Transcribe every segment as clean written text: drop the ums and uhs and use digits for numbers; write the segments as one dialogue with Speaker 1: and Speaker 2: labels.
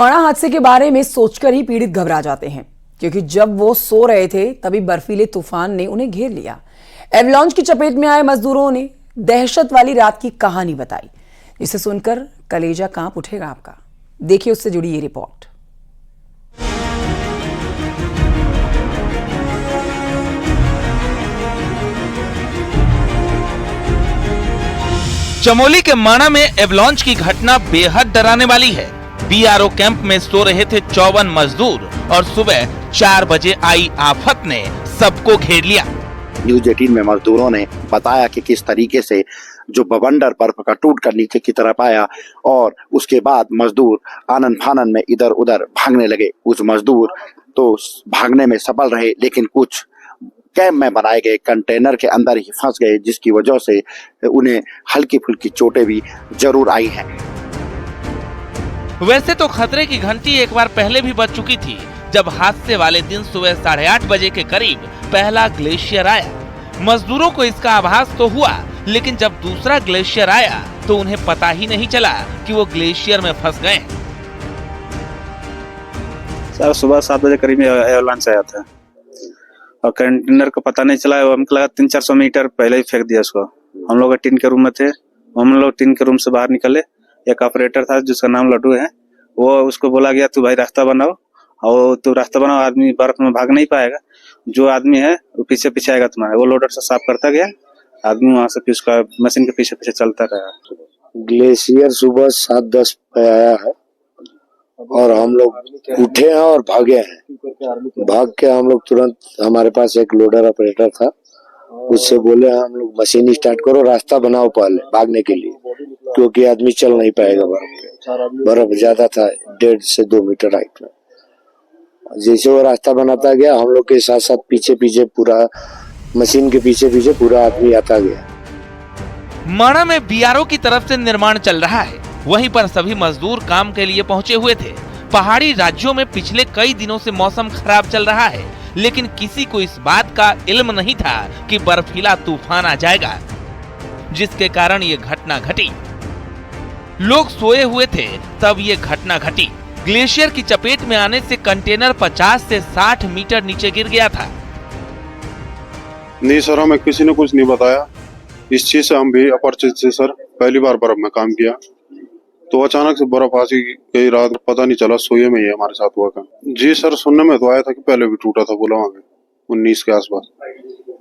Speaker 1: औड़ा हादसे के बारे में सोचकर ही पीड़ित घबरा जाते हैं, क्योंकि जब वो सो रहे थे तभी बर्फीले तूफान ने उन्हें घेर लिया। एवलांच की चपेट में आए मजदूरों ने दहशत वाली रात की कहानी बताई, जिसे सुनकर कलेजा कांप उठेगा आपका। देखिए उससे जुड़ी ये रिपोर्ट।
Speaker 2: चमोली के माणा में एवलांच की घटना बेहद डराने वाली है। बीआरओ कैंप में सो रहे थे 54 मजदूर और सुबह 4 बजे आई आफत ने सबको घेर लिया।
Speaker 3: न्यूज 18 में मजदूरों ने बताया कि किस तरीके से जो बवंडर बर्फ का टूट कर नीचे की तरफ आया और उसके बाद मजदूर आनन फानन में इधर उधर भागने लगे। कुछ मजदूर तो भागने में सफल रहे, लेकिन कुछ कैंप में बनाए गए कंटेनर के अंदर ही फंस गए, जिसकी वजह से उन्हें हल्की फुल्की चोटें भी जरूर आई हैं।
Speaker 2: वैसे तो खतरे की घंटी एक बार पहले भी बज चुकी थी, जब हादसे वाले दिन सुबह 8:30 बजे के करीब पहला ग्लेशियर आया। मजदूरों को इसका आभास तो हुआ, लेकिन जब दूसरा ग्लेशियर आया तो उन्हें पता ही नहीं चला कि वो ग्लेशियर में फंस गए।
Speaker 4: सर सुबह 7 बजे करीब एवलांच आया था और कंटेनर को पता नहीं चला। हमको लगा 300-400 मीटर पहले ही फेंक दिया उसको। हम लोग टीन के रूम में थे, हम लोग टीन के रूम से बाहर निकले। एक ऑपरेटर था जिसका नाम लड्डू है, वो उसको बोला गया तू भाई रास्ता बनाओ, और तू रास्ता बनाओ, आदमी बर्फ में भाग नहीं पाएगा, जो आदमी है वो पीछे पीछे आएगा तुम्हारे। वो लोडर से साफ करता गया, आदमी वहां से उसका मशीन के पीछे पीछे चलता रहा।
Speaker 5: ग्लेशियर सुबह 7:10 पे आया है और हम लोग उठे हैं और भागे हैं। भाग के हम लोग तुरंत, हमारे पास एक लोडर ऑपरेटर था, उससे बोले हम लोग मशीन स्टार्ट करो, रास्ता बनाओ पहले भागने के लिए, क्योंकि आदमी चल नहीं पाएगा बर्फ ज्यादा था, 1.5 से 2 मीटर हाइट में। जैसे वो रास्ता बनाता गया, हम लोग के साथ साथ पीछे पीछे पूरा मशीन के पीछे पीछे पूरा आदमी आता गया।
Speaker 2: माणा में बीआरओ की तरफ से निर्माण चल रहा है, वहीं पर सभी मजदूर काम के लिए पहुंचे हुए थे। पहाड़ी राज्यों में पिछले कई दिनों से मौसम खराब चल रहा है, लेकिन किसी को इस बात का इल्म नहीं था कि बर्फीला तूफान आ जाएगा, जिसके कारण ये घटना घटी। लोग सोए हुए थे तब ये घटना घटी। ग्लेशियर की चपेट में आने से कंटेनर 50 से 60 मीटर नीचे गिर गया था।
Speaker 6: नहीं सर, हमें किसी ने कुछ नहीं बताया। इस चीज से हम भी अपरिचित से सर, पहली बार बर्फ में काम किया, तो अचानक से बर्फ आ गई रात, पता नहीं चला, सोए में ही हमारे साथ हुआ था। जी सर, सुनने में तो आया था कि पहले भी टूटा था, बोला वहाँ 19 के आसपास।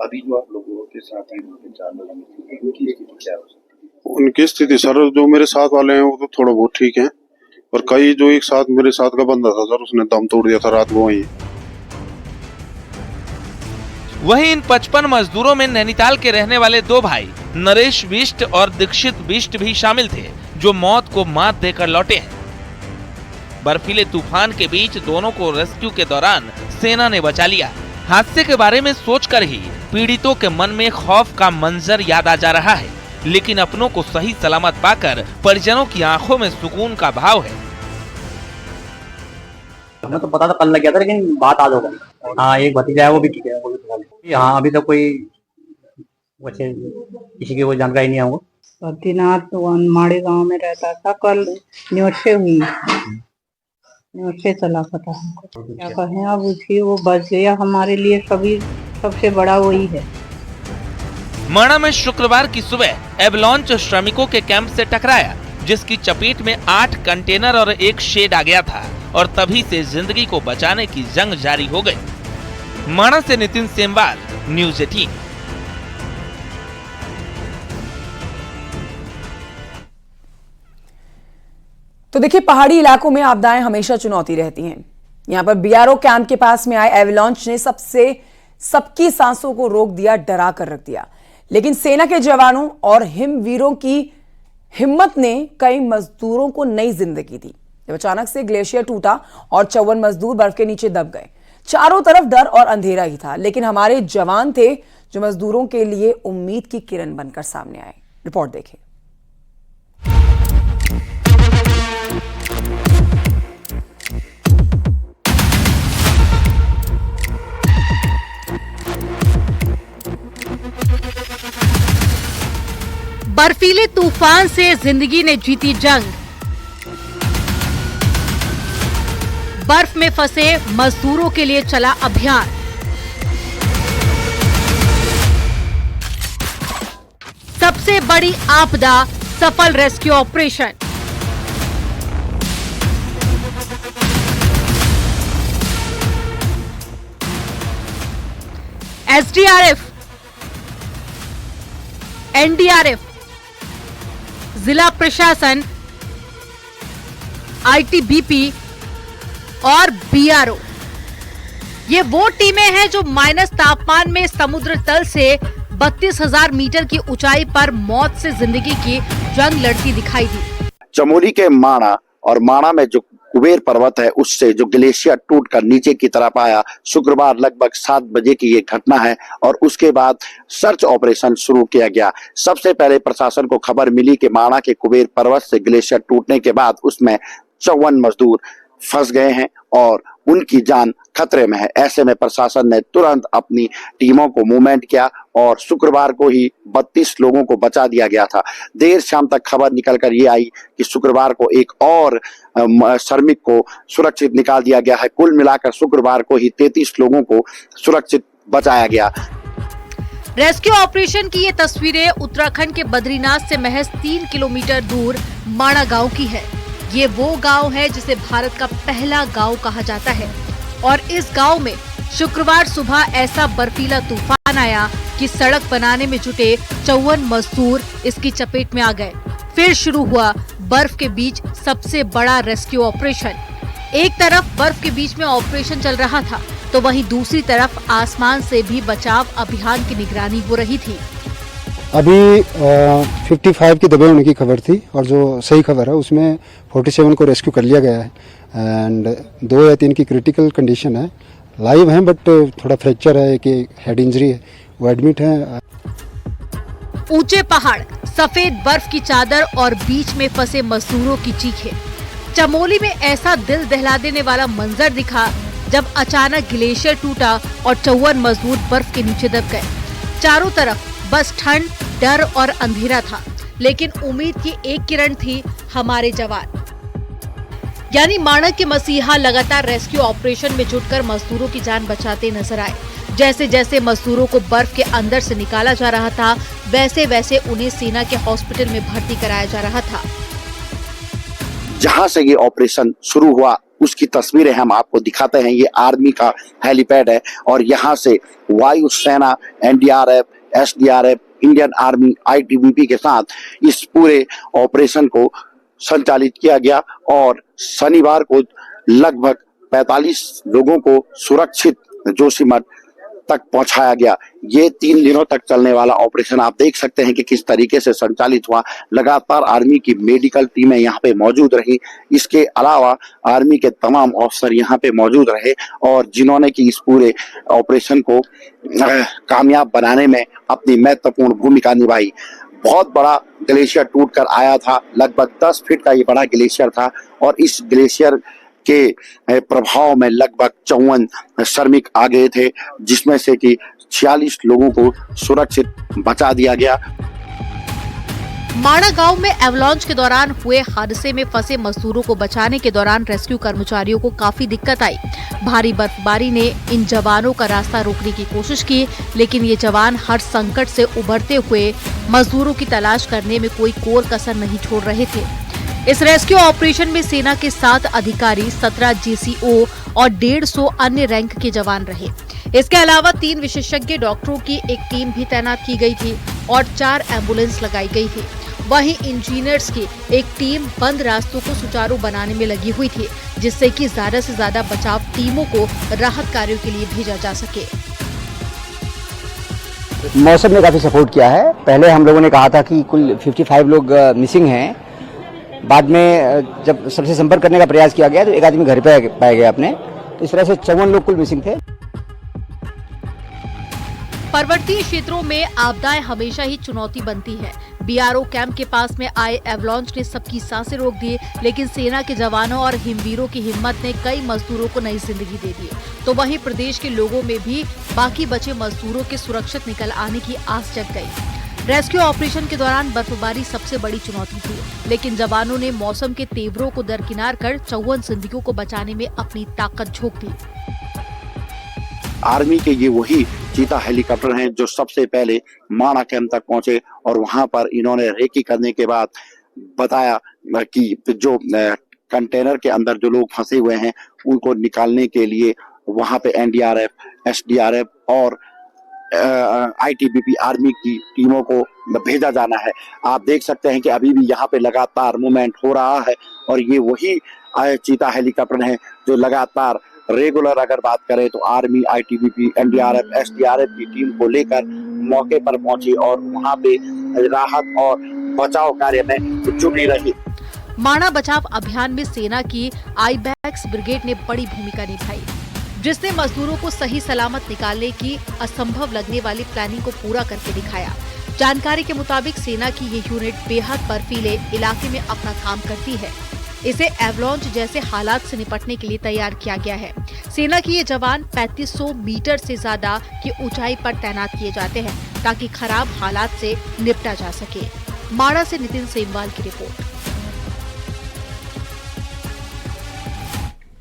Speaker 3: अभी जो आप लोगों के साथ
Speaker 6: उनकी स्थिति सर, जो मेरे साथ वाले हैं वो तो थोड़ा बहुत ठीक है, और कई जो एक साथ मेरे साथ का बंदा था सर, उसने दम तोड़ दिया था रात को वहीं।
Speaker 2: वहीं इन 55 मजदूरों में नैनीताल के रहने वाले 2 भाई नरेश बिष्ट और दीक्षित बिष्ट भी शामिल थे, जो मौत को मात देकर लौटे हैं। बर्फीले तूफान के बीच दोनों को रेस्क्यू के दौरान सेना ने बचा लिया। हादसे के बारे में सोचकर ही पीड़ितों के मन में खौफ का मंजर याद आ जा रहा है, लेकिन अपनों को सही सलामत पाकर परिजनों की आंखों में सुकून का भाव है।
Speaker 7: हमें तो पता था कल लग गया था, लेकिन बात आज हो गई। हाँ, एक भतीजा है, वो भी ठीक है, वो भी ठीक है। हाँ, अभी तक कोई वैसे किसी की कोई जानकारी नहीं है। वो
Speaker 8: बद्रीनाथ माड़े गांव में रहता था, कल न्यूज से हुई, न्यूज से चला पता हमको। क्या कहें अब, उसकी वो बच गया, हमारे लिए सभी सबसे बड़ा वही है।
Speaker 2: माणा में शुक्रवार की सुबह एवलांच श्रमिकों के कैंप से टकराया, जिसकी चपेट में 8 कंटेनर और एक शेड आ गया था, और तभी से जिंदगी को बचाने की जंग जारी हो गई। माणा से नितिन सेमवाल, न्यूज 18।
Speaker 1: तो देखिए, पहाड़ी इलाकों में आपदाएं हमेशा चुनौती रहती हैं। यहां पर बीआरओ कैंप के पास में आए एवलांच ने सबकी सांसों को रोक दिया, डरा कर रख दिया। लेकिन सेना के जवानों और हिमवीरों की हिम्मत ने कई मजदूरों को नई जिंदगी दी। जब अचानक से ग्लेशियर टूटा और 54 मजदूर बर्फ के नीचे दब गए, चारों तरफ डर और अंधेरा ही था, लेकिन हमारे जवान थे जो मजदूरों के लिए उम्मीद की किरण बनकर सामने आए। रिपोर्ट देखिए।
Speaker 9: बर्फीले तूफान से जिंदगी ने जीती जंग। बर्फ में फंसे मजदूरों के लिए चला अभियान। सबसे बड़ी आपदा, सफल रेस्क्यू ऑपरेशन। एसडीआरएफ, एनडीआरएफ, जिला प्रशासन, आईटीबीपी और बीआरओ, ये वो टीमें हैं जो माइनस तापमान में समुद्र तल से 32,000 मीटर की ऊंचाई पर मौत से जिंदगी की जंग लड़ती दिखाई दी।
Speaker 3: चमोली के माणा और माणा में जो कुबेर पर्वत है उससे जो ग्लेशियर टूटकर नीचे की तरफ आया, शुक्रवार लगभग 7 बजे की ये घटना है और उसके बाद सर्च ऑपरेशन शुरू किया गया। सबसे पहले प्रशासन को खबर मिली कि माणा के कुबेर पर्वत से ग्लेशियर टूटने के बाद उसमें 54 मजदूर फंस गए हैं और उनकी जान खतरे में है। ऐसे में प्रशासन ने तुरंत अपनी टीमों को मूवमेंट किया और शुक्रवार को ही 32 लोगों को बचा दिया गया था। देर शाम तक खबर निकलकर ये आई कि शुक्रवार को एक और श्रमिक को सुरक्षित निकाल दिया गया है। कुल मिलाकर शुक्रवार को ही 33 लोगों को सुरक्षित बचाया गया।
Speaker 9: रेस्क्यू ऑपरेशन की ये तस्वीरें उत्तराखंड के बद्रीनाथ से महज 3 किलोमीटर दूर माणा गांव की है। ये वो गांव है जिसे भारत का पहला गांव कहा जाता है और इस गांव में शुक्रवार सुबह ऐसा बर्फीला तूफान आया कि सड़क बनाने में जुटे 54 मजदूर इसकी चपेट में आ गए। फिर शुरू हुआ बर्फ के बीच सबसे बड़ा रेस्क्यू ऑपरेशन। एक तरफ बर्फ के बीच में ऑपरेशन चल रहा था तो वहीं दूसरी तरफ आसमान से भी बचाव अभियान की निगरानी हो रही थी।
Speaker 10: अभी 55 की दबे होने की खबर थी और जो सही खबर है उसमें 47 को रेस्क्यू कर लिया गया है एंड 2 या 3 की क्रिटिकल कंडीशन है, लाइव हैं बट थोड़ा फ्रैक्चर है कि हेड इंजरी है, वो एडमिट है।
Speaker 9: ऊंचे पहाड़, सफेद बर्फ की चादर और बीच में फंसे मजदूरों की चीखें। चमोली में ऐसा दिल दहला देने वाला मंजर दिखा जब अचानक ग्लेशियर टूटा और 54 मजदूर बर्फ के नीचे दब गए। चारों तरफ बस ठंड, डर और अंधेरा था, लेकिन उम्मीद की एक किरण थी, हमारे जवान यानी माणा के मसीहा लगातार रेस्क्यू ऑपरेशन में जुटकर मजदूरों की जान बचाते नजर आए। जैसे जैसे मजदूरों को बर्फ के अंदर से निकाला जा रहा था, वैसे वैसे उन्हें सेना के हॉस्पिटल में भर्ती कराया जा रहा था।
Speaker 3: जहां से ये ऑपरेशन शुरू हुआ उसकी तस्वीरें हम आपको दिखाते हैं। ये आर्मी का हेलीपैड है और यहाँ से वायु सेना, NDRF, SDRF, Indian army, ITBP के साथ इस पूरे ऑपरेशन को संचालित किया गया और शनिवार को लगभग 45 लोगों को सुरक्षित जोशीमठ तक पहुंचाया गया। ये 3 दिनों तक चलने वाला ऑपरेशन आप देख सकते हैं कि किस तरीके से संचालित हुआ। लगातार आर्मी की मेडिकल टीमें यहाँ पे मौजूद रही। इसके अलावा आर्मी के तमाम अफसर यहाँ पे मौजूद रहे और जिन्होंने कि इस पूरे ऑपरेशन को कामयाब बनाने में अपनी महत्वपूर्ण भूमिका निभाई। बहुत बड़ा ग्लेशियर टूट कर आया था, लगभग 10 फीट का ये बड़ा ग्लेशियर था और इस ग्लेशियर के प्रभाव में लगभग 54 श्रमिक आ गए थे, जिसमें से कि 46 लोगों को सुरक्षित बचा दिया गया।
Speaker 9: माणा गांव में एवलांच के दौरान हुए हादसे में फंसे मजदूरों को बचाने के दौरान रेस्क्यू कर्मचारियों को काफी दिक्कत आई। भारी बर्फबारी ने इन जवानों का रास्ता रोकने की कोशिश की, लेकिन ये जवान हर संकट से उभरते हुए मजदूरों की तलाश करने में कोई कोर कसर नहीं छोड़ रहे थे। इस रेस्क्यू ऑपरेशन में सेना के 7 अधिकारी, 17 जीसीओ और 150 अन्य रैंक के जवान रहे। इसके अलावा 3 विशेषज्ञ डॉक्टरों की एक टीम भी तैनात की गई थी और 4 एम्बुलेंस लगाई गई थी। वहीं इंजीनियर्स की एक टीम बंद रास्तों को सुचारू बनाने में लगी हुई थी, जिससे कि ज्यादा से ज्यादा बचाव टीमों को राहत कार्यों के लिए भेजा जा सके।
Speaker 11: मौसम ने काफी सपोर्ट किया है। पहले हम लोगों ने कहा था कि कुल 55 लोग मिसिंग हैं। बाद में जब सबसे संपर्क करने का प्रयास किया गया तो एक आदमी घर पे पाया गया अपने, तो इस तरह से 54 लोग कुल मिसिंग थे।
Speaker 9: पर्वतीय क्षेत्रों में आपदाएं हमेशा ही चुनौती बनती है। बीआरओ कैंप के पास में आए एवलांच ने सबकी सांसें रोक दी, लेकिन सेना के जवानों और हिमवीरों की हिम्मत ने कई मजदूरों को नई जिंदगी दे दी। तो वहीं प्रदेश के लोगों में भी बाकी बचे मजदूरों के सुरक्षित निकल आने की आस जग गई। रेस्क्यू ऑपरेशन के दौरान बर्फबारी सबसे बड़ी चुनौती थी, लेकिन जवानों ने मौसम के तेवरों को दरकिनार कर 54 जिंदगियों को बचाने में अपनी ताकत झोंक दी।
Speaker 3: आर्मी के ये वही चीता हेलीकॉप्टर हैं जो सबसे पहले माणा कैंप तक पहुंचे और वहां पर इन्होंने रेकी करने के बाद बताया कि जो कंटेनर के अंदर जो लोग फंसे हुए हैं उनको निकालने के लिए वहां पे एनडीआरएफ, एसडीआरएफ और आईटीबीपी आर्मी की टीमों को भेजा जाना है। आप देख सकते हैं कि अभी भी यहाँ पे लगातार मूवमेंट हो रहा है और ये वही चीता हेलीकॉप्टर हैं जो लगातार रेगुलर अगर बात करें तो आर्मी, आईटीबीपी, एनडीआरएफ, एसडीआरएफ की टीम को लेकर मौके पर पहुंची और वहां पे राहत और बचाव कार्य में जुटी रही।
Speaker 9: माणा बचाव अभियान में सेना की आईबैक्स ब्रिगेड ने बड़ी भूमिका निभाई, जिसने मजदूरों को सही सलामत निकालने की असंभव लगने वाली प्लानिंग को पूरा करके दिखाया। जानकारी के मुताबिक सेना की ये यूनिट बेहद बर्फीले इलाके में अपना काम करती है। इसे एवलांच जैसे हालात से निपटने के लिए तैयार किया गया है। सेना की ये जवान 3500 मीटर से ज्यादा की ऊंचाई पर तैनात किए जाते हैं ताकि खराब हालात से निपटा जा सके। माणा से नितिन सेमवाल की रिपोर्ट।